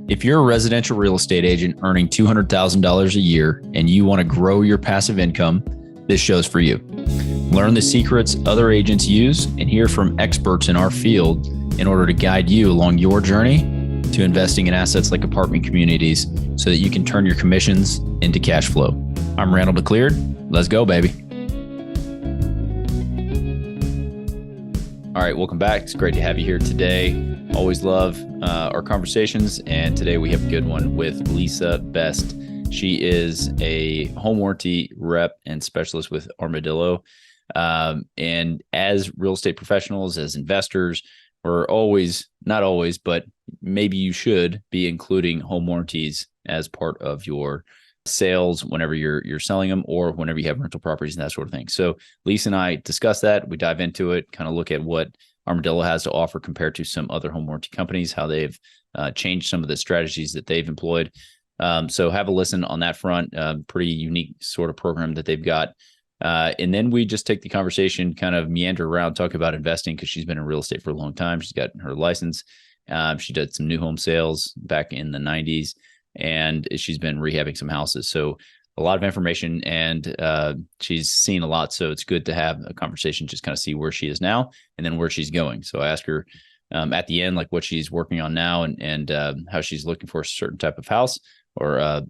If you're a residential real estate agent earning $200,000 a year and you want to grow your passive income, this show's for you. Learn the secrets other agents use and hear from experts in our field in order to guide you along your journey to investing in assets like apartment communities so that you can turn your commissions into cash flow. I'm Randall McLeod. Let's go, baby. All right, welcome back. It's great to have you here today. Always love our conversations, and today we have a good one with Lisa Best. She is a home warranty rep and specialist with Armadillo. And as real estate professionals, as investors, we're always, not always, but maybe you should be including home warranties as part of your sales whenever you're selling them or whenever you have rental properties and that sort of thing. So Lisa and I discuss that. We dive into it, kind of look at what Armadillo has to offer compared to some other home warranty companies, how they've changed some of the strategies that they've employed. So have a listen on that front. Pretty unique sort of program that they've got. And then we just take the conversation, kind of meander around, talk about investing because she's been in real estate for a long time. She's got her license. She did some new home sales back in the 90s, and she's been rehabbing some houses. So a lot of information, and she's seen a lot. So it's good to have a conversation, just kind of see where she is now and then where she's going. So I asked her at the end, like what she's working on now and how she's looking for a certain type of house or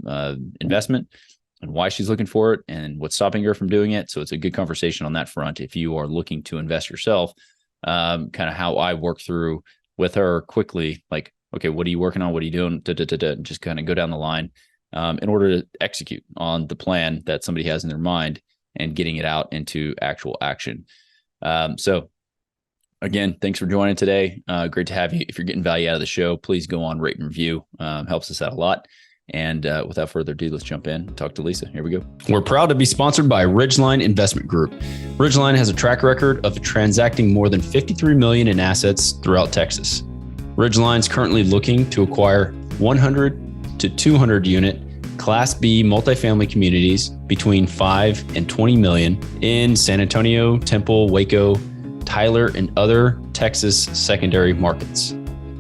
investment and why she's looking for it and what's stopping her from doing it. So it's a good conversation on that front. If you are looking to invest yourself, kind of how I work through with her quickly, like, okay, what are you working on? What are you doing? Just kind of go down the line. In order to execute on the plan that somebody has in their mind and getting it out into actual action. So again, thanks for joining today. Great to have you. If you're getting value out of the show, please go on, rate and review. Helps us out a lot. And without further ado, let's jump in and talk to Lisa. Here we go. We're proud to be sponsored by Ridgeline Investment Group. Ridgeline has a track record of transacting more than $53 million in assets throughout Texas. Ridgeline is currently looking to acquire 100 to 200 unit Class B multifamily communities between 5 and 20 million in San Antonio, Temple, Waco, Tyler, and other Texas secondary markets.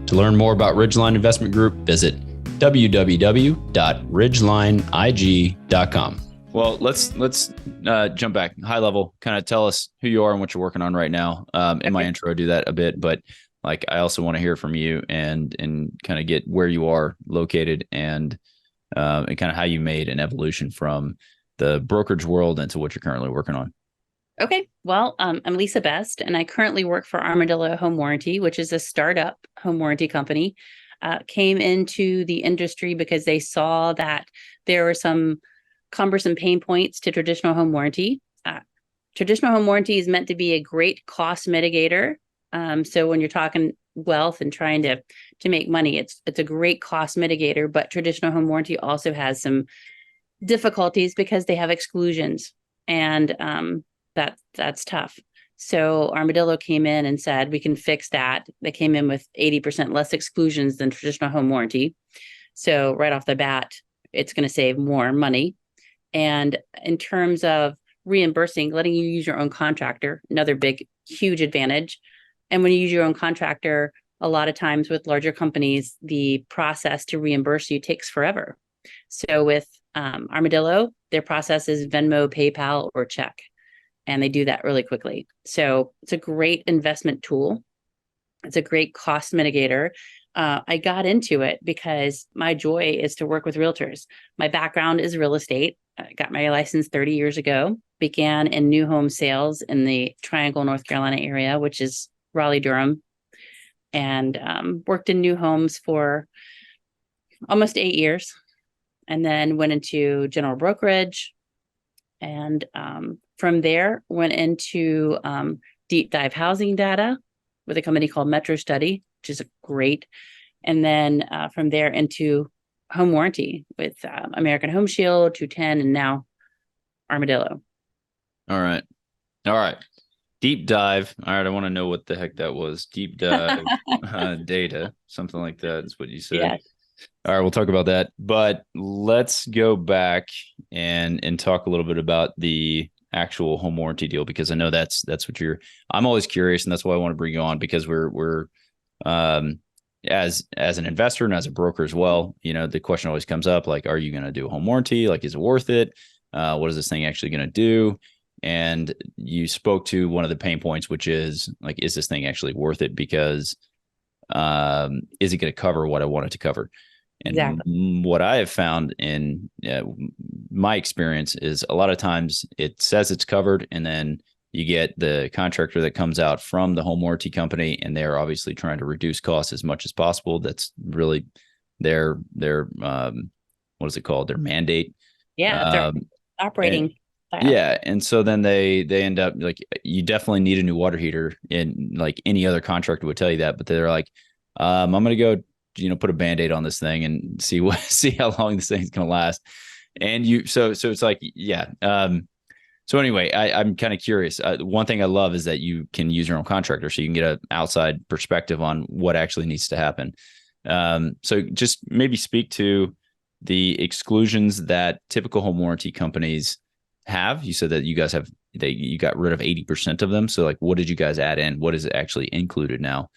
To learn more about Ridgeline Investment Group, visit www.ridgelineig.com. Well, let's jump back high level, kind of tell us who you are and what you're working on right now. In my intro, I do that a bit, but like, I also want to hear from you and kind of get where you are located and kind of how you made an evolution from the brokerage world into what you're currently working on. Okay. Well, I'm Lisa Best, and I currently work for Armadillo Home Warranty, which is a startup home warranty company. Came into the industry because they saw that there were some cumbersome pain points to traditional home warranty. Traditional home warranty is meant to be a great cost mitigator. So when you're talking wealth and trying to make money, it's a great cost mitigator, but traditional home warranty also has some difficulties because they have exclusions, and that's tough. So Armadillo came in and said, we can fix that. They came in with 80% less exclusions than traditional home warranty. So right off the bat, it's going to save more money. And in terms of reimbursing, letting you use your own contractor, another big, huge advantage. And when you use your own contractor, a lot of times with larger companies, the process to reimburse you takes forever. So with Armadillo, their process is Venmo, PayPal, or check. And they do that really quickly. So it's a great investment tool. It's a great cost mitigator. I got into it because my joy is to work with realtors. My background is real estate. I got my license 30 years ago, began in new home sales in the Triangle, North Carolina area, which is Raleigh-Durham, and worked in new homes for almost 8 years, and then went into general brokerage. And from there, went into deep dive housing data with a company called Metro Study, which is great. And then from there into home warranty with American Home Shield, 210, and now Armadillo. All right. Deep dive. All right. I want to know what the heck that was. Deep dive data, something like that is what you said. Yeah. All right. We'll talk about that, but let's go back and talk a little bit about the actual home warranty deal, because I know that's what I'm always curious. And that's why I want to bring you on, because we're as an investor and as a broker as well, the question always comes up, like, are you going to do a home warranty? Like, is it worth it? What is this thing actually going to do? And you spoke to one of the pain points, which is like, is this thing actually worth it? Because is it going to cover what I want it to cover? And Exactly. what I have found in my experience is a lot of times it says it's covered, and then you get the contractor that comes out from the home warranty company, and they're obviously trying to reduce costs as much as possible. That's really their what is it called? Their mandate. Yeah, they're And operating style. yeah, and so then they end up like, you definitely need a new water heater, and like any other contractor would tell you that, but they're like, I'm gonna go, put a band-aid on this thing and see how long this thing's gonna last. And so it's like, yeah. So anyway, I'm kind of curious. One thing I love is that you can use your own contractor, so you can get an outside perspective on what actually needs to happen. So just maybe speak to the exclusions that typical home warranty companies have. You said that you guys you got rid of 80% of them. So like, what did you guys add in? What is actually included now?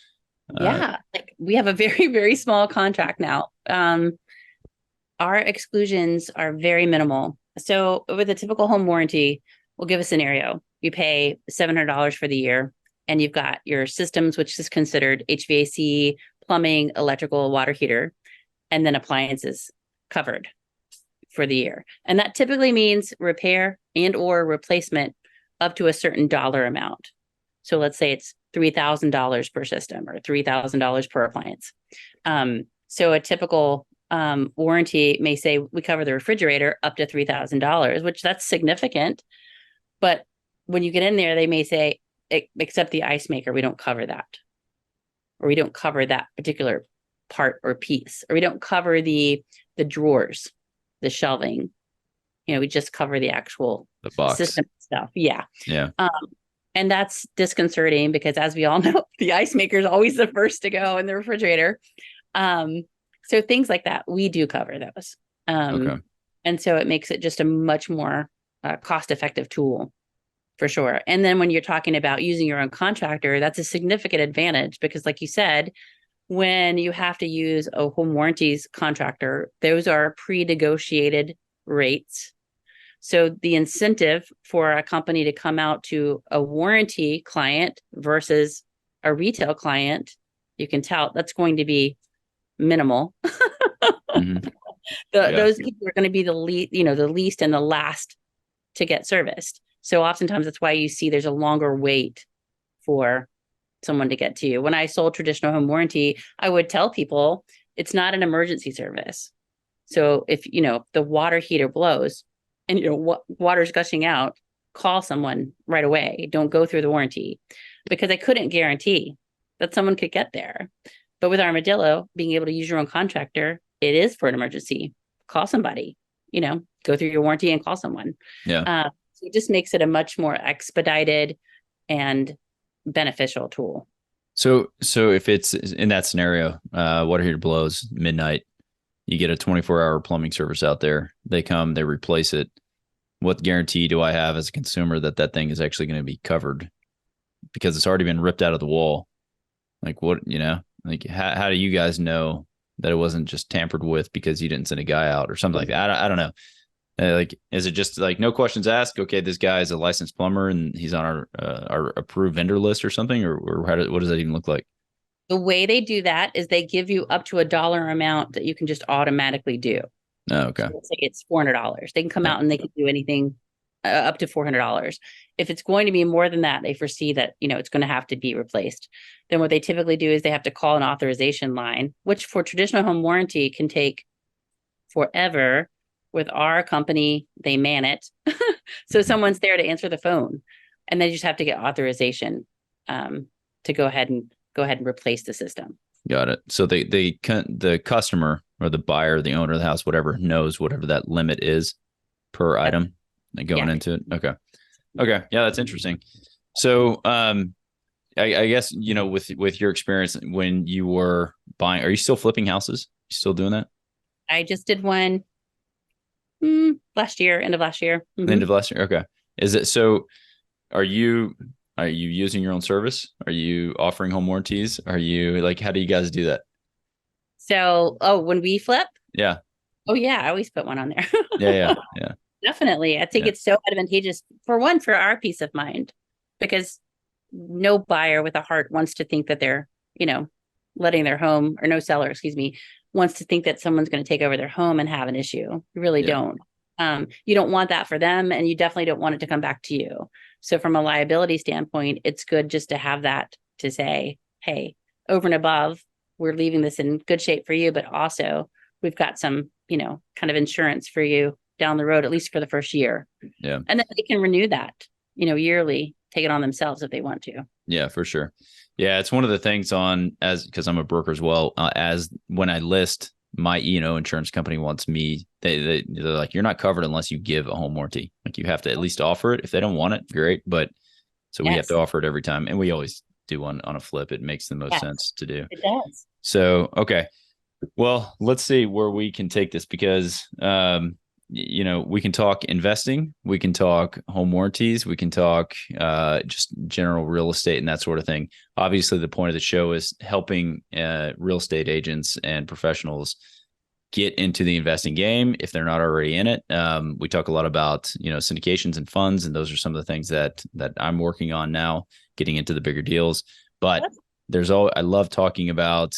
Yeah, like we have a very, very small contract now. Our exclusions are very minimal. So with a typical home warranty, we'll give a scenario. You pay $700 for the year, and you've got your systems, which is considered HVAC, plumbing, electrical, water heater, and then appliances covered for the year. And that typically means repair and or replacement up to a certain dollar amount. So let's say it's $3,000 per system or $3,000 per appliance. So a typical warranty may say we cover the refrigerator up to $3,000, which that's significant. But when you get in there, they may say, except the ice maker, we don't cover that. Or we don't cover that particular part or piece. Or we don't cover the drawers, the shelving. We just cover the actual The box system stuff. Yeah. Yeah. And that's disconcerting because, as we all know, the ice maker is always the first to go in the refrigerator. So things like that, we do cover those. Okay. And so it makes it just a much more cost-effective tool for sure. And then when you're talking about using your own contractor, that's a significant advantage because, like you said, when you have to use a home warranties contractor, those are pre-negotiated rates. So the incentive for a company to come out to a warranty client versus a retail client, you can tell that's going to be minimal. Mm-hmm. Those people are going to be the least and the last to get serviced. So oftentimes that's why you see there's a longer wait for someone to get to you. When I sold traditional home warranty, I would tell people it's not an emergency service. So if the water heater blows and water's gushing out, call someone right away. Don't go through the warranty, because I couldn't guarantee that someone could get there. But with Armadillo, being able to use your own contractor, it is for an emergency. Call somebody, go through your warranty and call someone. Yeah. So it just makes it a much more expedited and beneficial tool. So if it's in that scenario, water heater blows midnight, you get a 24-hour plumbing service out there. They come, they replace it. What guarantee do I have as a consumer that thing is actually going to be covered? Because it's already been ripped out of the wall. Like what, like how do you guys know that it wasn't just tampered with because you didn't send a guy out or something like that? I don't know. Like, is it just like no questions asked? Okay, this guy is a licensed plumber and he's on our approved vendor list or something, or what does that even look like? The way they do that is they give you up to a dollar amount that you can just automatically do. Oh, okay. So let's say it's $400. They can come out and they can do anything up to $400. If it's going to be more than that, they foresee that, it's going to have to be replaced. Then what they typically do is they have to call an authorization line, which for traditional home warranty can take forever. With our company, they man it. So someone's there to answer the phone, and they just have to get authorization to go ahead and replace the system. Got it. So the customer or the buyer, the owner of the house, whatever, knows whatever that limit is per item going into it. Okay. Yeah, that's interesting. So I guess, with your experience when you were buying, are you still flipping houses? You still doing that? I just did one last year, end of last year. Mm-hmm. End of last year. Okay. Is it so? Are you using your own service? Are you offering home warranties? Are you like, how do you guys do that? So, when we flip, Yeah. oh yeah, I always put one on there. Yeah. Definitely. I think it's so advantageous for our peace of mind, because no buyer with a heart wants to think that they're, letting their home, or no seller, excuse me, wants to think that someone's going to take over their home and have an issue. You really don't. You don't want that for them, and you definitely don't want it to come back to you. So from a liability standpoint, it's good just to have that to say, hey, over and above, we're leaving this in good shape for you, but also we've got some, kind of insurance for you down the road, at least for the first year. Yeah. And then they can renew that, yearly, take it on themselves if they want to. Yeah, for sure. Yeah. It's one of the things because I'm a broker as well, as when I list, my insurance company wants me, they're like, you're not covered unless you give a home warranty. Like, you have to at least offer it. If they don't want it, great. But so we have to offer it every time. And we always do one on a flip. It makes the most sense to do. It does. So, okay. Well, let's see where we can take this, because, we can talk investing, we can talk home warranties, we can talk just general real estate and that sort of thing. Obviously, the point of the show is helping real estate agents and professionals get into the investing game if they're not already in it. We talk a lot about, syndications and funds, and those are some of the things that I'm working on now, getting into the bigger deals. But I love talking about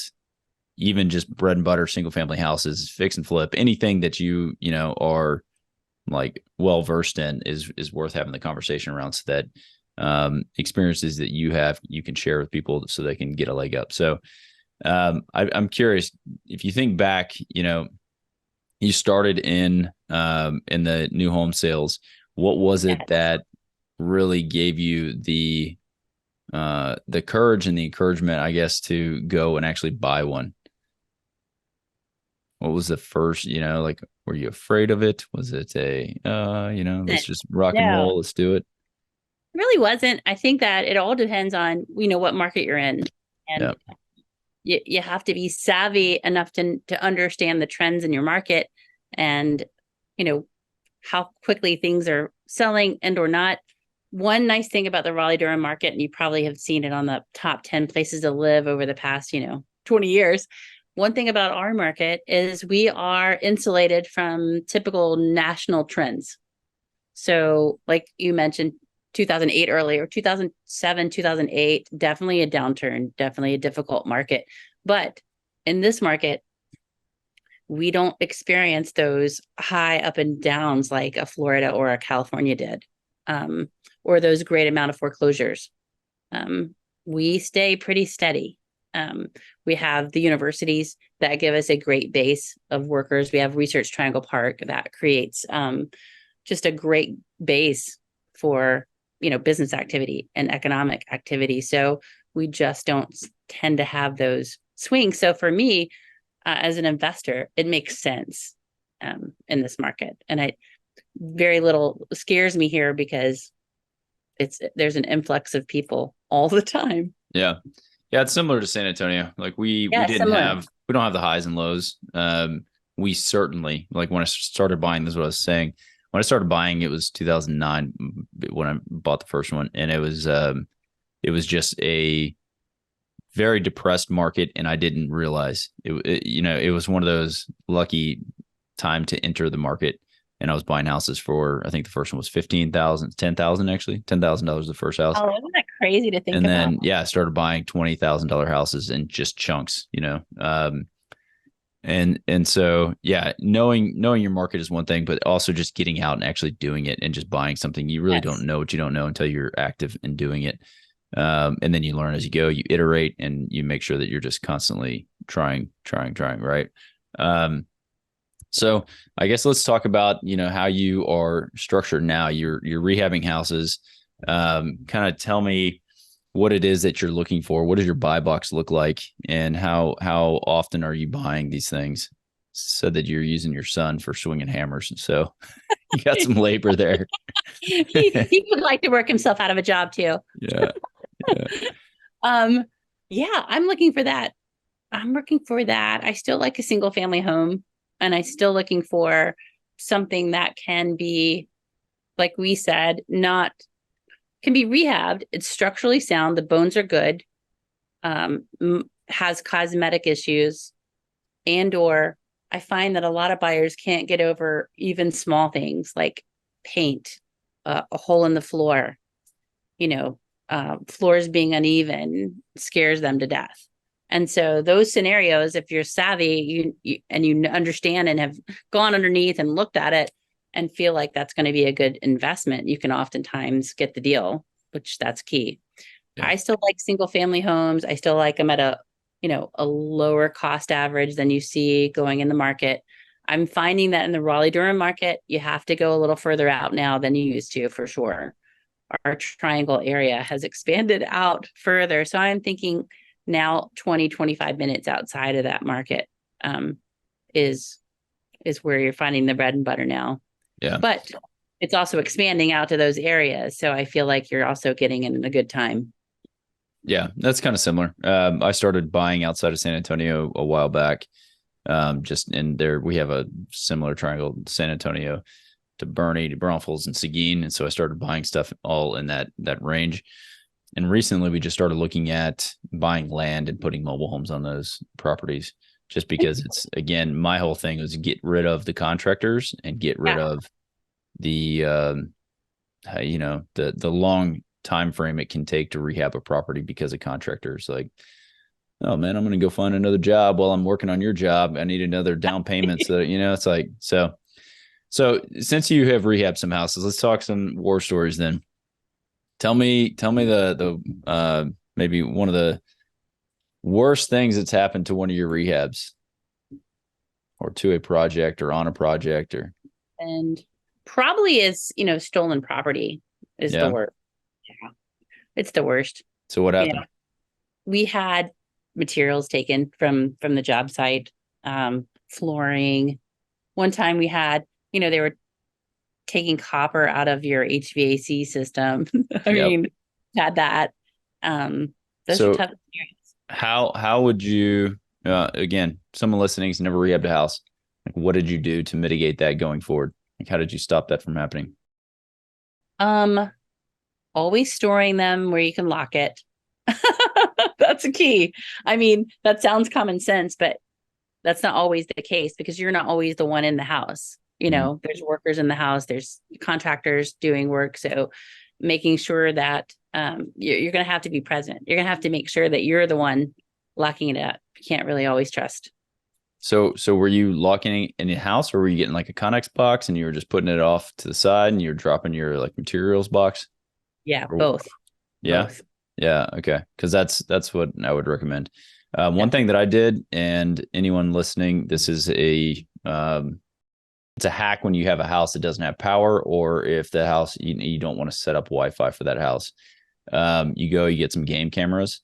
even just bread and butter, single family houses, fix and flip, anything that you are like well versed in is worth having the conversation around, so that experiences that you have, you can share with people so they can get a leg up. So I'm curious, if you think back, you started in the new home sales. What was it that really gave you the courage and the encouragement, I guess, to go and actually buy one? What was the first, were you afraid of it? Was it let's just rock and roll, let's do it? It really wasn't. I think that it all depends on, what market you're in. And you have to be savvy enough to understand the trends in your market, and, how quickly things are selling and or not. One nice thing about the Raleigh-Durham market, and you probably have seen it on the top 10 places to live over the past, 20 years. One thing about our market is we are insulated from typical national trends. So like you mentioned, 2008 earlier, 2007, 2008, definitely a downturn, definitely a difficult market. But in this market, we don't experience those high up and downs like a Florida or a California did, or those great amount of foreclosures. We stay pretty steady. We have the universities that give us a great base of workers. We have Research Triangle Park that creates just a great base for, business activity and economic activity. So we just don't tend to have those swings. So for me, as an investor, it makes sense in this market. And very little scares me here, because there's an influx of people all the time. Yeah. Yeah, it's similar to San Antonio. Like we don't have the highs and lows. We certainly, like, when I started buying, this is what I was saying. When I started buying, it was 2009 when I bought the first one, and it was just a very depressed market, and I didn't realize it was one of those lucky time to enter the market. And I was buying houses for, I think the first one was $10,000 actually, $10,000 the first house. Oh, isn't that crazy to think about? And then, I started buying $20,000 houses in just chunks, and so, knowing your market is one thing, but also just getting out and actually doing it and just buying something. You really don't know what you don't know until you're active in doing it. And then you learn as you go, you iterate, and you make sure that you're just constantly trying, right? So I guess let's talk about, how you are structured now. You're rehabbing houses. Kind of tell me what it is that you're looking for. What does your buy box look like, and how often are you buying these things? Said that you're using your son for swinging hammers, so you got some labor there. he would like to work himself out of a job too. Yeah. I'm looking for that. I still like a single family home. And I'm still looking for something that can be, like we said, can be rehabbed. It's structurally sound. The bones are good. Has cosmetic issues. And or I find that a lot of buyers can't get over even small things like paint, a hole in the floor, floors being uneven scares them to death. And so those scenarios, if you're savvy, you understand and have gone underneath and looked at it and feel like that's going to be a good investment, you can oftentimes get the deal, which that's key. Yeah. I still like single family homes. I still like them at a lower cost average than you see going in the market. I'm finding that in the Raleigh-Durham market, you have to go a little further out now than you used to, for sure. Our triangle area has expanded out further. So I'm thinking now 20, 25 minutes outside of that market is where you're finding the bread and butter now. Yeah. But it's also expanding out to those areas. So I feel like you're also getting in a good time. Yeah, that's kind of similar. I started buying outside of San Antonio a while back. Just in there, we have a similar triangle, San Antonio to Bernie, to Braunfels and Seguin. And so I started buying stuff all in that range. And recently we just started looking at buying land and putting mobile homes on those properties, just because it's, again, my whole thing was get rid of the contractors and get rid of the, the long time frame it can take to rehab a property because of contractors. Like, oh man, I'm going to go find another job while I'm working on your job. I need another down payment. So, it's like, so since you have rehabbed some houses, let's talk some war stories then. Tell me the maybe one of the worst things that's happened to one of your rehabs or to a project or on a project and probably is, stolen property is the worst. Yeah. It's the worst. So what happened? We had materials taken from the job site, flooring. One time we had, they were taking copper out of your HVAC system. I mean, had that. Those are tough experiences. How would you, again, someone listening's never rehabbed a house. Like, what did you do to mitigate that going forward? Like, how did you stop that from happening? Always storing them where you can lock it. That's a key. I mean, that sounds common sense, but that's not always the case because you're not always the one in the house. There's workers in the house, there's contractors doing work. So making sure that you're going to have to be present. You're going to have to make sure that you're the one locking it up. You can't really always trust. So were you locking it in your house, or were you getting like a Connex box and you were just putting it off to the side and you're dropping your like materials box? Yeah, both. Yeah. Both. Yeah. Okay. Cause that's what I would recommend. One thing that I did, and anyone listening, this is it's a hack when you have a house that doesn't have power, or if the house, you don't want to set up Wi-Fi for that house. You get some game cameras,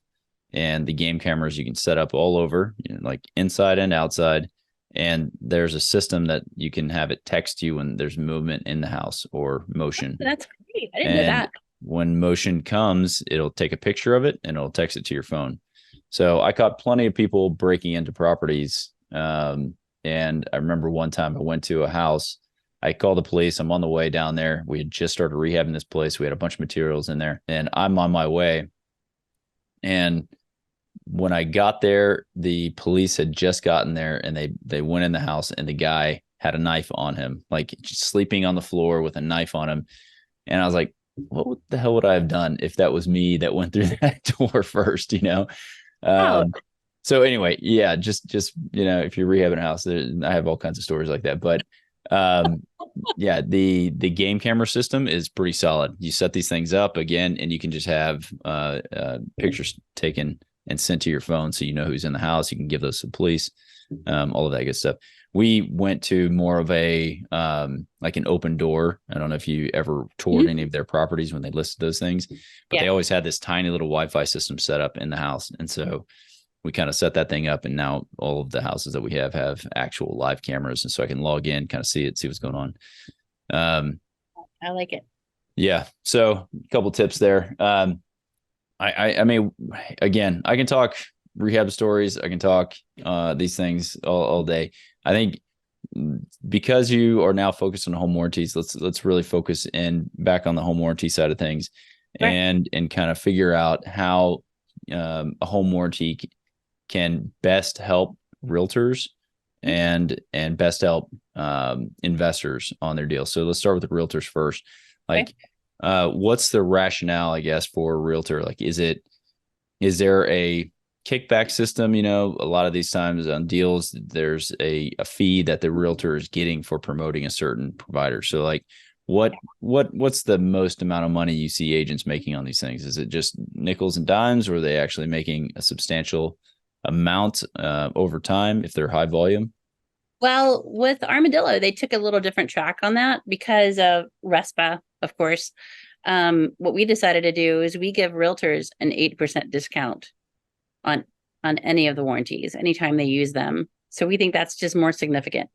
and the game cameras you can set up all over, like inside and outside. And there's a system that you can have it text you when there's movement in the house or motion. That's great. I didn't know that. When motion comes, it'll take a picture of it and it'll text it to your phone. So I caught plenty of people breaking into properties. And I remember one time I went to a house. I called the police. I'm on the way down there. We had just started rehabbing this place. We had a bunch of materials in there, and I'm on my way. And when I got there, the police had just gotten there, and they went in the house, and the guy had a knife on him, like just sleeping on the floor with a knife on him. And I was like, what the hell would I have done if that was me that went through that door first, So anyway, yeah, just if you're rehabbing a house, I have all kinds of stories like that. But yeah, the game camera system is pretty solid. You set these things up again, and you can just have pictures taken and sent to your phone, so you know who's in the house. You can give those to the police, all of that good stuff. We went to more of a like an open door. I don't know if you ever toured any of their properties when they listed those things, but they always had this tiny little Wi-Fi system set up in the house, and so we kind of set that thing up, and now all of the houses that we have actual live cameras. And so I can log in, kind of see what's going on. I like it. Yeah. So a couple tips there. I mean, again, I can talk rehab stories. I can talk these things all day. I think because you are now focused on home warranties, let's really focus back on the home warranty side of things, right, and kind of figure out how a home warranty can best help realtors and best help investors on their deals. So let's start with the realtors first. Like, what's the rationale, I guess, for a realtor? Like, is there a kickback system? You know, a lot of these times on deals, there's a fee that the realtor is getting for promoting a certain provider. So like, what's the most amount of money you see agents making on these things? Is it just nickels and dimes, or are they actually making a substantial amount over time if they're high volume? Well, with Armadillo, they took a little different track on that because of RESPA, of course. What we decided to do is we give realtors an 8% discount on any of the warranties anytime they use them. So we think that's just more significant,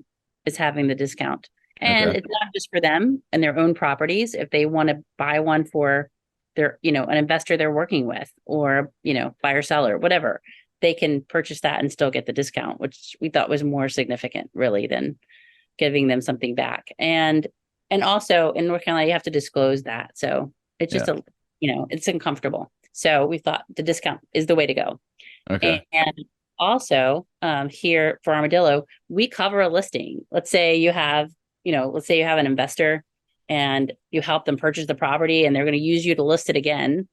is having the discount. And Okay. it's not just for them and their own properties. If they want to buy one for their, an investor they're working with, or, buyer seller, whatever, they can purchase that and still get the discount, which we thought was more significant really than giving them something back. And also in North Carolina, you have to disclose that. So it's just it's uncomfortable. So we thought the discount is the way to go. Okay. And also here for Armadillo, we cover a listing. Let's say you have an investor and you help them purchase the property and they're going to use you to list it again.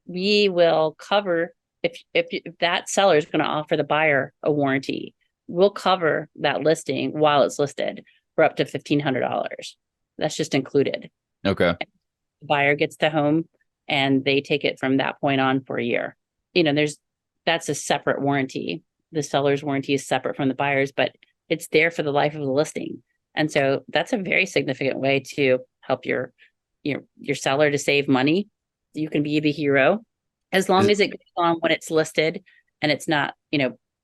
We will cover, if that seller is going to offer the buyer a warranty, we'll cover that listing while it's listed for up to $1,500. That's just included. Okay. The buyer gets the home and they take it from that point on for a year. That's a separate warranty. The seller's warranty is separate from the buyer's, but it's there for the life of the listing. And so that's a very significant way to help your seller to save money. You can be the hero as long as it goes on when it's listed and it's not,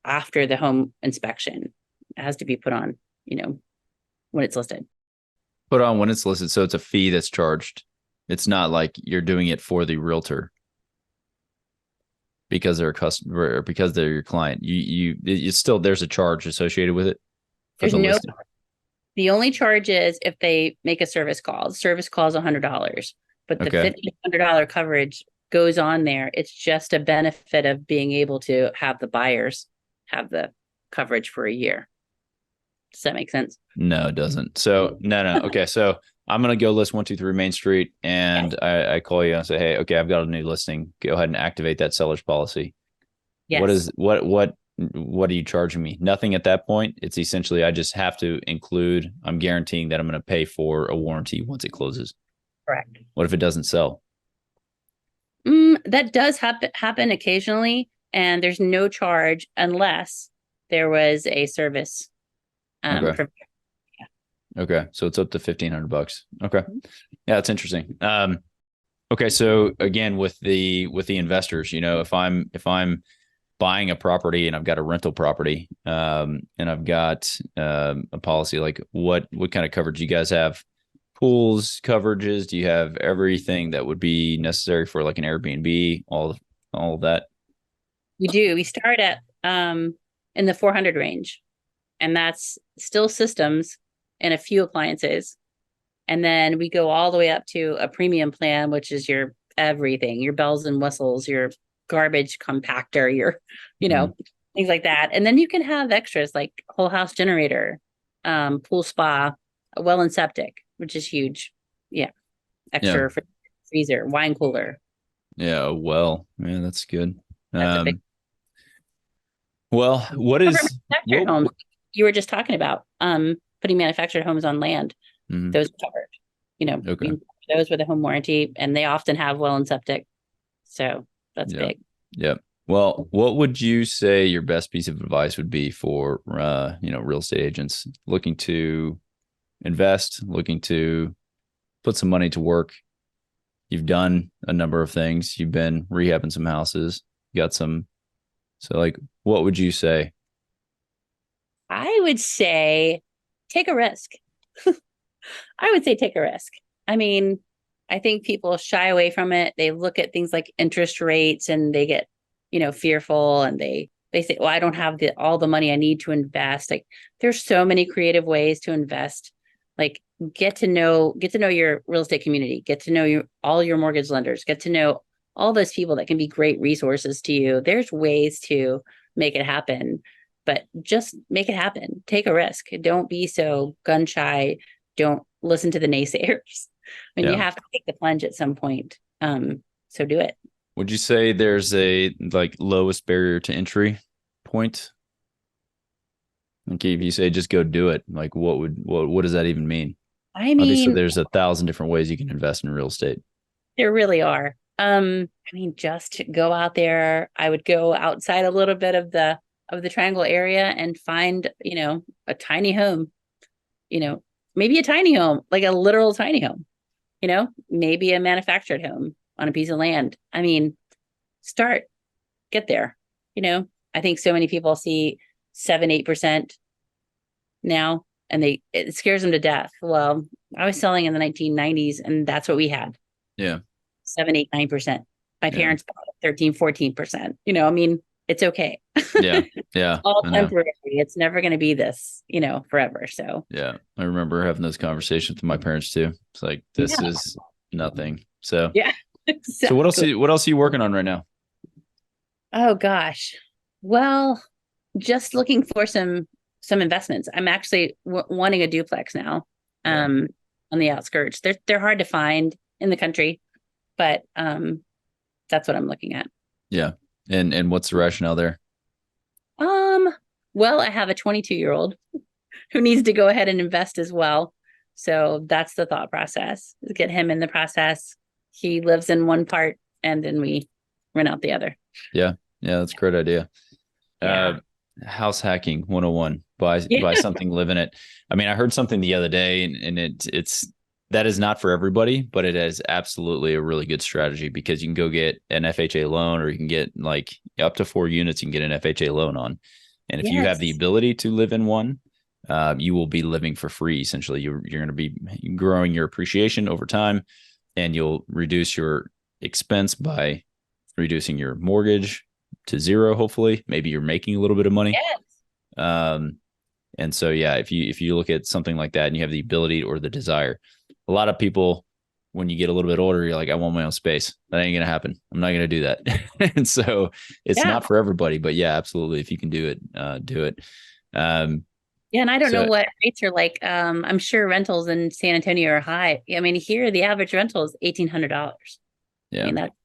after the home inspection. It has to be put on, when it's listed. Put on when it's listed. So it's a fee that's charged. It's not like you're doing it for the realtor because they're a customer or because they're your client. It's still, there's a charge associated with it for There's the no, listing. the only charge is if they make a service call. The service call is $100, but the $1,500 coverage goes on there. It's just a benefit of being able to have the buyers have the coverage for a year. Does that make sense? No, it doesn't. So no. Okay. So I'm going to go list 123 Main Street and I call you and say, hey, okay, I've got a new listing. Go ahead and activate that seller's policy. Yes. What are you charging me? Nothing at that point. It's essentially, I just have to include, I'm guaranteeing that I'm going to pay for a warranty once it closes. Correct. What if it doesn't sell? That does happen occasionally, and there's no charge unless there was a service. Okay. Okay. So it's up to $1,500. Okay. Yeah, that's interesting. Okay. So again, with the investors, if I'm buying a property and I've got a rental property, and I've got a policy, like what kind of coverage do you guys have? Pools, coverages? Do you have everything that would be necessary for like an Airbnb? All of that? We do. We start at in the 400 range, and that's still systems and a few appliances. And then we go all the way up to a premium plan, which is your everything, your bells and whistles, your garbage compactor, your, things like that. And then you can have extras like whole house generator, pool spa, a well and septic, which is huge. Yeah. Extra for freezer, wine cooler. Yeah. Well, man, that's good. That's a big. Well, what is homes you were just talking about? Putting manufactured homes on land. Mm-hmm. Those are covered. Okay. Those with a home warranty, and they often have well and septic. So that's big. Yep. Well, what would you say your best piece of advice would be for real estate agents looking to invest, looking to put some money to work? You've done a number of things. You've been rehabbing some houses, got some. So like, what would you say? I would say take a risk. I would say take a risk. I mean, I think people shy away from it. They look at things like interest rates and they get, fearful, and they say, well, I don't have all the money I need to invest. Like, there's so many creative ways to invest. Like, get to know your real estate community, get to know all your mortgage lenders, get to know all those people that can be great resources to you. There's ways to make it happen, but just make it happen. Take a risk. Don't be so gun shy. Don't listen to the naysayers. I mean, you have to take the plunge at some point. So do it. Would you say there's a like lowest barrier to entry point? Okay, if you say just go do it, like what does that even mean? I Obviously, mean, there's 1,000 different ways you can invest in real estate. there really are. I mean, just go out there. I would go outside a little bit of the triangle area and find, a tiny home, maybe a tiny home, like a literal tiny home, maybe a manufactured home on a piece of land. I mean, get there. I think so many people see 7-8% now, and it scares them to death. Well, I was selling in the 1990s, and that's what we had. Yeah. 7, 8, 9%. My parents bought 13, 14%. I mean, it's okay. Yeah. Yeah. It's all temporary. It's never going to be this, forever. So yeah, I remember having those conversations with my parents too. It's like, this is nothing. So yeah. Exactly. So what else are you working on right now? Oh gosh. Well, just looking for some investments. I'm actually wanting a duplex now. On the outskirts. They're hard to find in the country, but that's what I'm looking at. Yeah. And what's the rationale there? Well, I have a 22-year-old who needs to go ahead and invest as well. So that's the thought process, is get him in the process. He lives in one part and then we rent out the other. Yeah. Yeah. That's a great idea. Yeah. House hacking 101, buy something, live in it. I mean, I heard something the other day and it's that is not for everybody, but it is absolutely a really good strategy because you can go get an FHA loan, or you can get like up to 4 units. You can get an FHA loan on. And if you have the ability to live in one, you will be living for free. Essentially, you're going to be growing your appreciation over time, and you'll reduce your expense by reducing your mortgage to zero. Hopefully, maybe you're making a little bit of money. Yes. And so, yeah, if you look at something like that and you have the ability or the desire, a lot of people, when you get a little bit older, you're like, I want my own space. That ain't going to happen. I'm not going to do that. And so it's not for everybody, but yeah, absolutely. If you can do it, do it. Yeah. And I don't know what rates are like. I'm sure rentals in San Antonio are high. I mean, here, the average rental is $1,800. Yeah. I mean, that's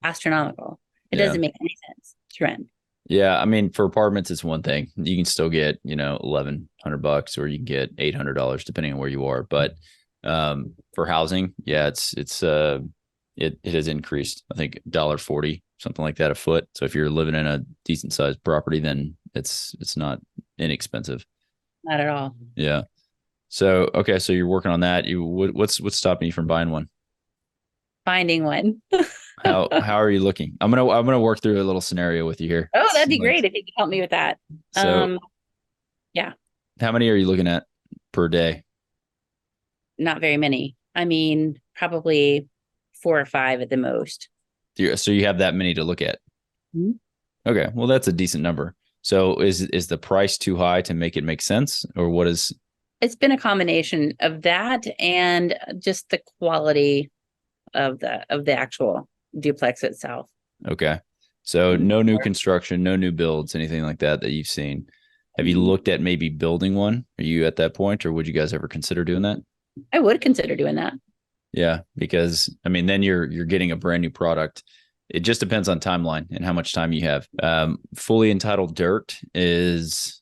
astronomical. It doesn't make any sense to rent. Yeah. I mean, for apartments, it's one thing. You can still get, $1,100 or you can get $800 depending on where you are. But for housing, yeah, it has increased. I think $1.40, something like that a foot. So if you're living in a decent sized property, then it's not inexpensive. Not at all. Yeah. So, okay. So you're working on that. What's stopping you from buying one? Finding one. How are you looking? I'm going to work through a little scenario with you here. Oh, that'd be great if you could help me with that. So, yeah. How many are you looking at per day? Not very many. I mean, probably 4 or 5 at the most. So you have that many to look at. Mm-hmm. Okay. Well, that's a decent number. So is the price too high to make it make sense, or what is? It's been a combination of that and just the quality of the actual duplex itself. Okay. So no new construction, no new builds, anything like that you've seen. Have you looked at maybe building one? Are you at that point, or would you guys ever consider doing that? I would consider doing that. Yeah, because I mean, then you're getting a brand new product. It just depends on timeline and how much time you have. Fully entitled dirt is,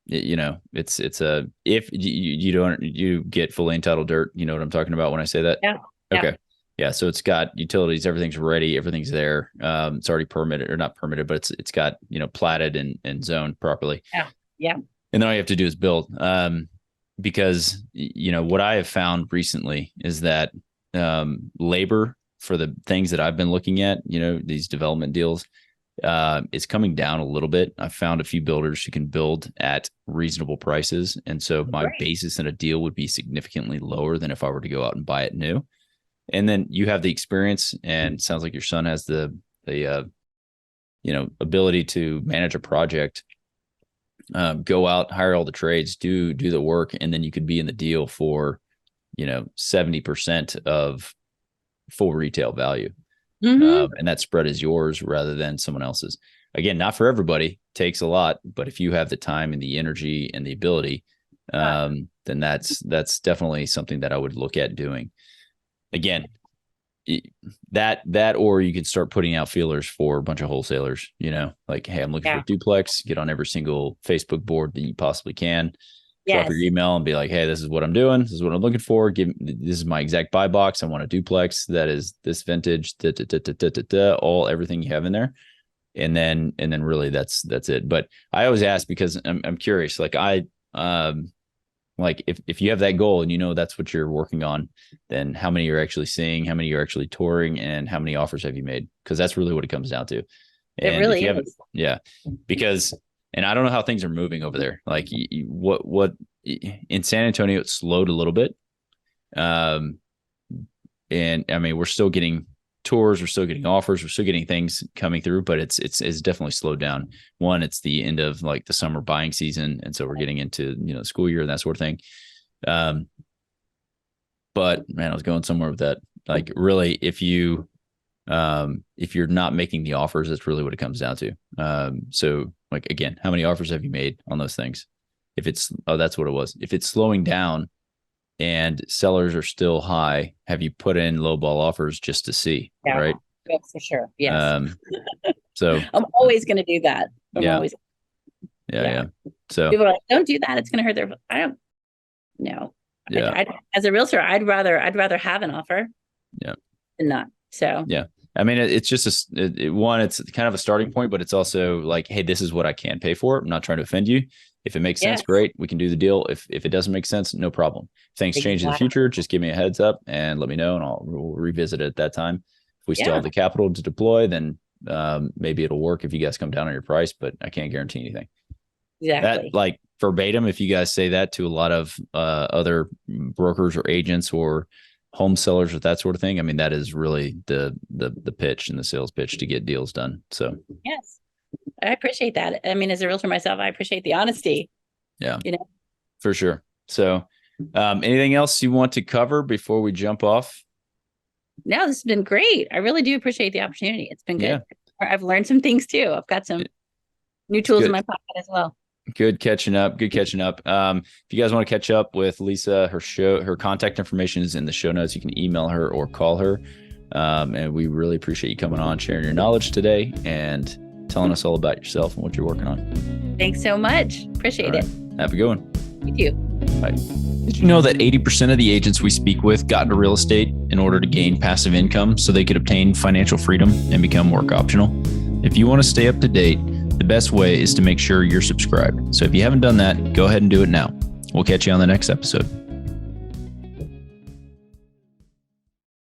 it's if you get fully entitled dirt, you know what I'm talking about when I say that? Yeah. Okay. Yeah. So it's got utilities, everything's ready, everything's there. It's already permitted, or not permitted, but it's got, platted and zoned properly. Yeah. Yeah. And then all you have to do is build. Because, what I have found recently is that labor for the things that I've been looking at, these development deals, is coming down a little bit. I've found a few builders who can build at reasonable prices. And so my basis in a deal would be significantly lower than if I were to go out and buy it new. And then you have the experience, and it sounds like your son has the ability to manage a project. Go out, hire all the trades, do the work, and then you could be in the deal for, 70% of full retail value. Mm-hmm. And that spread is yours rather than someone else's. again, not for everybody, takes a lot, but if you have the time and the energy and the ability, then that's definitely something that I would look at doing. Again, that or you could start putting out feelers for a bunch of wholesalers, like, hey, I'm looking for a duplex. Get on every single Facebook board that you possibly can. Drop your email and be like, hey, this is what I'm doing. This is what I'm looking for. This is my exact buy box. I want a duplex that is this vintage, everything you have in there. And then really that's it. But I always ask because I'm curious. Like if you have that goal and that's what you're working on, then how many you're actually seeing, how many you're actually touring, and how many offers have you made? Because that's really what it comes down to. And it really is. Because, and I don't know how things are moving over there. Like what in San Antonio, it slowed a little bit. And I mean, we're still getting tours, we're still getting offers, we're still getting things coming through, but it's definitely slowed down. One, it's the end of like the summer buying season, and so we're getting into school year and that sort of thing. But man, I was going somewhere with that. Like really, if you're not making the offers, that's really what it comes down to. So like again, how many offers have you made on those things? If it's that's what it was. If it's slowing down and sellers are still high, have you put in low ball offers just to see? Yeah, right? Yeah, for sure. Yes. So I'm always going to do that. Yeah. So people are like, don't do that. It's going to hurt their. I don't know. Yeah. As a realtor, I'd rather have an offer. Yeah. Than not. So yeah. I mean, it's just it's kind of a starting point, but it's also like, hey, this is what I can pay for. I'm not trying to offend you. If it makes sense, great. We can do the deal. If it doesn't make sense, no problem. If things change in the future, just give me a heads up and let me know, and we'll revisit it at that time. If we still have the capital to deploy, then maybe it'll work if you guys come down on your price, but I can't guarantee anything. Exactly. That, like verbatim, if you guys say that to a lot of other brokers or agents or home sellers or that sort of thing, I mean, that is really the pitch and the sales pitch to get deals done. So yes, I appreciate that. I mean, as a realtor myself, I appreciate the honesty. Yeah, for sure. So anything else you want to cover before we jump off? No, this has been great. I really do appreciate the opportunity. It's been good. Yeah. I've learned some things too. I've got some new tools in my pocket as well. Good catching up. If you guys want to catch up with Lisa, her contact information is in the show notes. You can email her or call her. And we really appreciate you coming on, sharing your knowledge today, and telling us all about yourself and what you're working on. Thanks so much. Appreciate it. Have a good one. You too. Bye. Did you know that 80% of the agents we speak with got into real estate in order to gain passive income so they could obtain financial freedom and become work optional? If you want to stay up to date, the best way is to make sure you're subscribed. So if you haven't done that, go ahead and do it now. We'll catch you on the next episode.